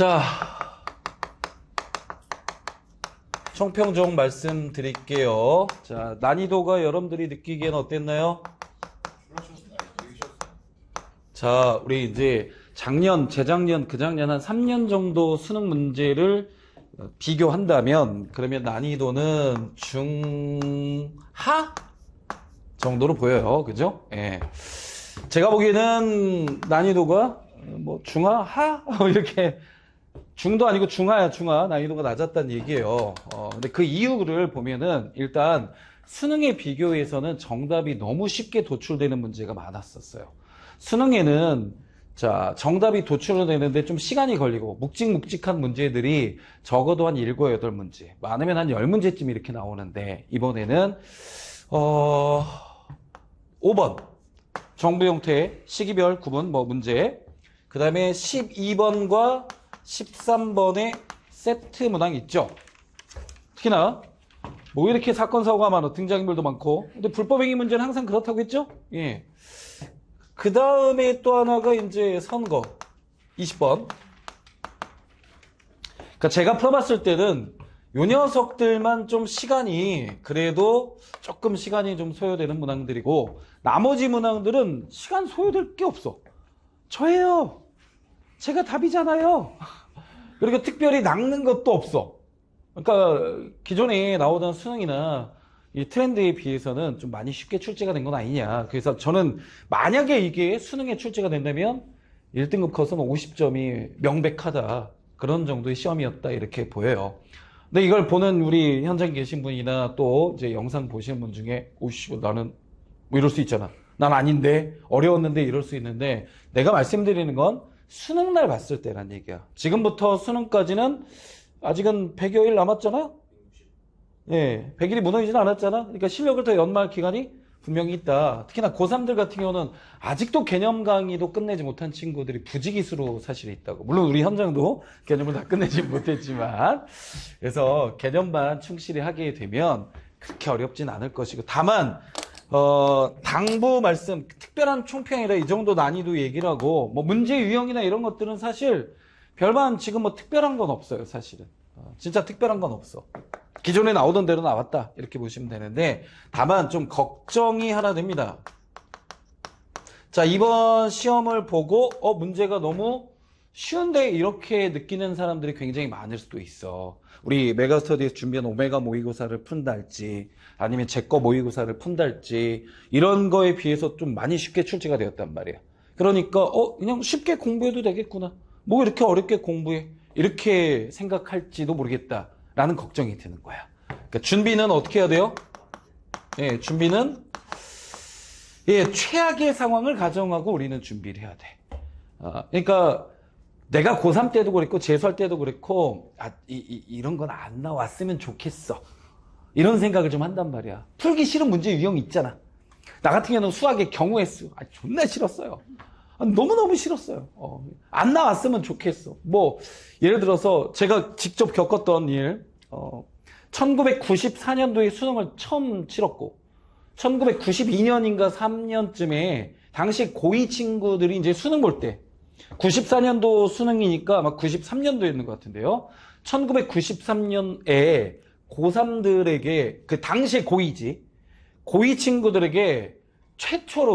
자, 총평종 말씀드릴게요. 자, 난이도가 여러분들이 느끼기에는 어땠나요? 자, 우리 이제 작년, 재작년, 그작년 한 3년 정도 수능 문제를 비교한다면 그러면 난이도는 중하 정도로 보여요. 그죠? 예. 제가 보기에는 난이도가 뭐 중하, 하 이렇게 중도 아니고 중하야, 중하. 난이도가 낮았다는 얘기예요. 근데 그 이유를 보면은 일단 수능에 비교해서는 정답이 너무 쉽게 도출되는 문제가 많았었어요. 수능에는 자, 정답이 도출되는데 좀 시간이 걸리고 묵직묵직한 문제들이 적어도 한 7, 8문제, 많으면 한 10문제쯤 이렇게 나오는데 이번에는 5번 정부 형태 시기별 구분 뭐 문제, 그 다음에 12번과 13번의 세트 문항 있죠. 특히나 뭐 이렇게 사건 사고가 많아, 등장인물도 많고. 근데 불법행위 문제는 항상 그렇다고 했죠. 예. 그 다음에 또 하나가 이제 선거 20번. 그러니까 제가 풀어봤을 때는 요 녀석들만 좀 시간이 그래도 조금 시간이 좀 소요되는 문항들이고 나머지 문항들은 시간 소요될 게 없어. 저예요. 제가 답이잖아요. 그리고 특별히 낚는 것도 없어. 그러니까 기존에 나오던 수능이나 이 트렌드에 비해서는 좀 많이 쉽게 출제가 된 건 아니냐. 그래서 저는 만약에 이게 수능에 출제가 된다면 1등급 커서는 50점이 명백하다. 그런 정도의 시험이었다. 이렇게 보여요. 근데 이걸 보는 우리 현장 계신 분이나 또 이제 영상 보시는 분 중에 오씨, 나는 뭐 이럴 수 있잖아. 난 아닌데, 어려웠는데 이럴 수 있는데 내가 말씀드리는 건 수능날 봤을 때란 얘기야. 지금부터 수능까지는 아직은 100여일 남았잖아요? 예, 100일이 무너지진 않았잖아? 그러니까 실력을 더 연마할 기간이 분명히 있다. 특히나 고3들 같은 경우는 아직도 개념 강의도 끝내지 못한 친구들이 부지기수로 사실 있다고. 물론 우리 현장도 개념을 다 끝내지 못했지만. 그래서 개념만 충실히 하게 되면 그렇게 어렵진 않을 것이고. 다만, 당부 말씀, 특별한 총평이라 이 정도 난이도 얘기를 하고, 뭐 문제 유형이나 이런 것들은 사실 별반 지금 뭐 특별한 건 없어요, 사실은. 진짜 특별한 건 없어. 기존에 나오던 대로 나왔다. 이렇게 보시면 되는데, 다만 좀 걱정이 하나 됩니다. 자, 이번 시험을 보고, 문제가 너무 쉬운데 이렇게 느끼는 사람들이 굉장히 많을 수도 있어. 우리 메가스터디에서 준비한 오메가 모의고사를 푼달지, 아니면 제거 모의고사를 푼달지, 이런 거에 비해서 좀 많이 쉽게 출제가 되었단 말이야. 그러니까, 그냥 쉽게 공부해도 되겠구나. 뭐 이렇게 어렵게 공부해. 이렇게 생각할지도 모르겠다라는 걱정이 드는 거야. 그러니까 준비는 어떻게 해야 돼요? 예, 준비는 최악의 상황을 가정하고 우리는 준비를 해야 돼. 그러니까 내가 고3 때도 그랬고 재수할 때도 그랬고 이런 건 안 나왔으면 좋겠어. 이런 생각을 좀 한단 말이야. 풀기 싫은 문제 유형이 있잖아. 나 같은 경우는 수학의 경우의 수 존나 싫었어요. 너무너무 싫었어요. 안 나왔으면 좋겠어. 뭐 예를 들어서 제가 직접 겪었던 일, 1994년도에 수능을 처음 치렀고 1992년인가 3년쯤에 당시 고2 친구들이 이제 수능 볼 때 94년도 수능이니까 아마 93년도였는 것 같은데요. 1993년에 고3들에게 그 당시 고2지 고2 친구들에게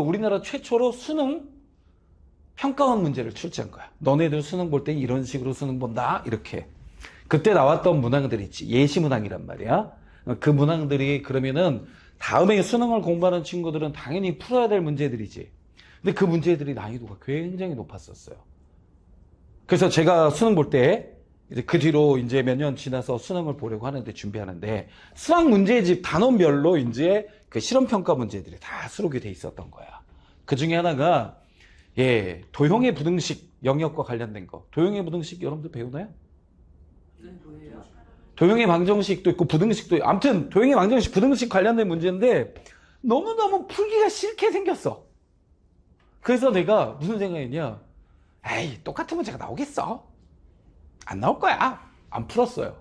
우리나라 최초로 수능 평가원 문제를 출제한 거야. 너네들 수능 볼 때 이런 식으로 수능 본다. 이렇게. 그때 나왔던 문항들 있지. 예시 문항이란 말이야. 그 문항들이 그러면은 다음에 수능을 공부하는 친구들은 당연히 풀어야 될 문제들이지. 근데 그 문제들이 난이도가 굉장히 높았었어요. 그래서 제가 수능 볼 때 이제 그 뒤로 이제 몇 년 지나서 수능을 보려고 하는데 준비하는데 수학 문제집 단원별로 이제 그 실험평가 문제들이 다 수록이 돼 있었던 거야. 그 중에 하나가 도형의 부등식 영역과 관련된 거. 도형의 부등식 여러분들 배우나요? 네, 뭐예요? 도형의 방정식도 있고 부등식도 있고 아무튼 도형의 방정식 부등식 관련된 문제인데 너무너무 풀기가 싫게 생겼어. 그래서 내가 무슨 생각했냐, 에이 똑같은 문제가 나오겠어? 안 나올 거야. 안 풀었어요.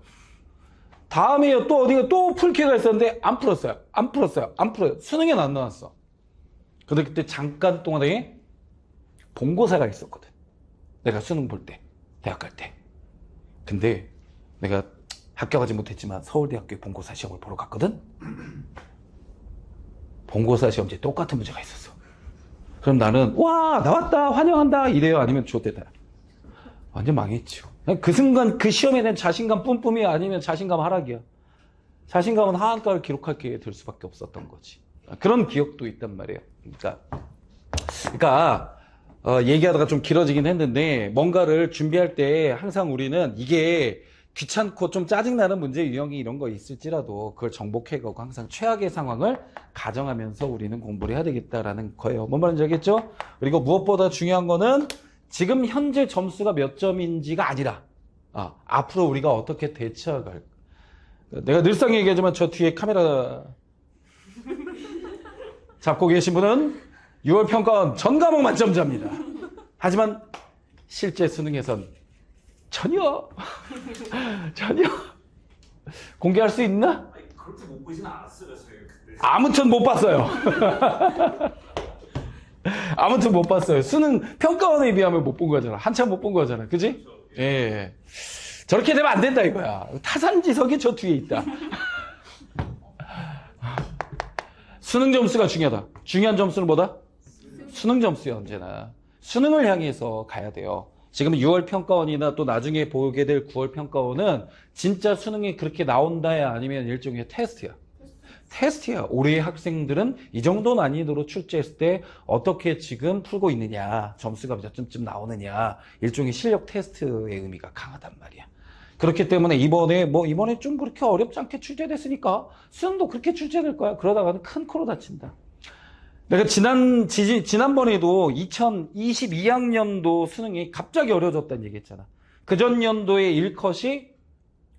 다음에 또 어디가 또 풀 기회가 있었는데 안 풀었어요. 수능에는 안 나왔어. 근데 그때 잠깐 동안에 본고사가 있었거든. 내가 수능 볼 때, 대학 갈 때. 근데 내가 합격하지 못했지만 서울대학교에 본고사 시험을 보러 갔거든? 본고사 시험지에 똑같은 문제가 있었어. 그럼 나는 와 나왔다 환영한다 이래요? 아니면 좋대다? 완전 망했죠. 그 순간 그 시험에 대한 자신감 뿜뿜이야? 아니면 자신감 하락이야? 자신감은 하한가를 기록하게 될 수밖에 없었던 거지. 그런 기억도 있단 말이에요. 그러니까 얘기하다가 좀 길어지긴 했는데 뭔가를 준비할 때 항상 우리는 이게 귀찮고 좀 짜증나는 문제 유형이 이런 거 있을지라도 그걸 정복해가고 항상 최악의 상황을 가정하면서 우리는 공부를 해야 되겠다라는 거예요. 뭔 말인지 알겠죠? 그리고 무엇보다 중요한 거는 지금 현재 점수가 몇 점인지가 아니라 앞으로 우리가 어떻게 대처할. 내가 늘상 얘기하지만 저 뒤에 카메라 잡고 계신 분은 6월 평가원 전 과목 만점자입니다. 하지만 실제 수능에선 전혀 공개할 수 있나? 아니, 그렇게 못 보진 않았어요, 저희 그때. 아무튼 못 봤어요. 아무튼 못 봤어요. 수능 평가원에 비하면 못 본 거잖아. 한참 못 본 거잖아. 그지? 예. 저렇게 되면 안 된다 이거야. 타산지석이 저 뒤에 있다. 수능 점수가 중요하다. 중요한 점수는 뭐다? 수능 점수야 언제나. 수능을 향해서 가야 돼요. 지금 6월 평가원이나 또 나중에 보게 될 9월 평가원은 진짜 수능이 그렇게 나온다야 아니면 일종의 테스트야. 테스트야. 올해의 학생들은 이 정도 난이도로 출제했을 때 어떻게 지금 풀고 있느냐, 점수가 몇 점쯤 나오느냐, 일종의 실력 테스트의 의미가 강하단 말이야. 그렇기 때문에 이번에 좀 그렇게 어렵지 않게 출제됐으니까 수능도 그렇게 출제될 거야. 그러다가는 큰 코로 다친다. 내가 지난번에도 2022학년도 수능이 갑자기 어려워졌다는 얘기 했잖아. 그전 연도의 1컷이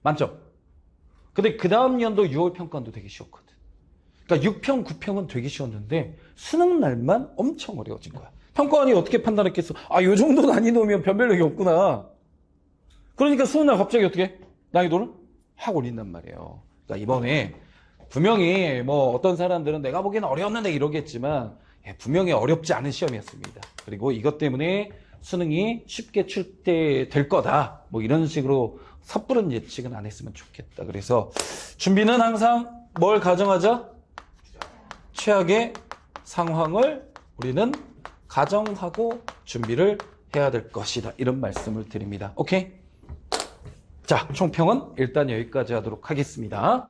만점. 근데 그 다음 연도 6월 평가원도 되게 쉬웠거든. 그러니까 6평, 9평은 되게 쉬웠는데 수능 날만 엄청 어려워진 거야. 평가원이 어떻게 판단했겠어? 요 정도 난이도면 변별력이 없구나. 그러니까 수능 날 갑자기 어떻게 난이도를 확 올린단 말이에요. 그러니까 이번에 분명히 어떤 사람들은 내가 보기엔 어려웠는데 이러겠지만 분명히 어렵지 않은 시험이었습니다. 그리고 이것 때문에 수능이 쉽게 출제될 거다. 이런 식으로 섣부른 예측은 안 했으면 좋겠다. 그래서 준비는 항상 뭘 가정하자? 최악의 상황을 우리는 가정하고 준비를 해야 될 것이다. 이런 말씀을 드립니다. 오케이? 자, 총평은 일단 여기까지 하도록 하겠습니다.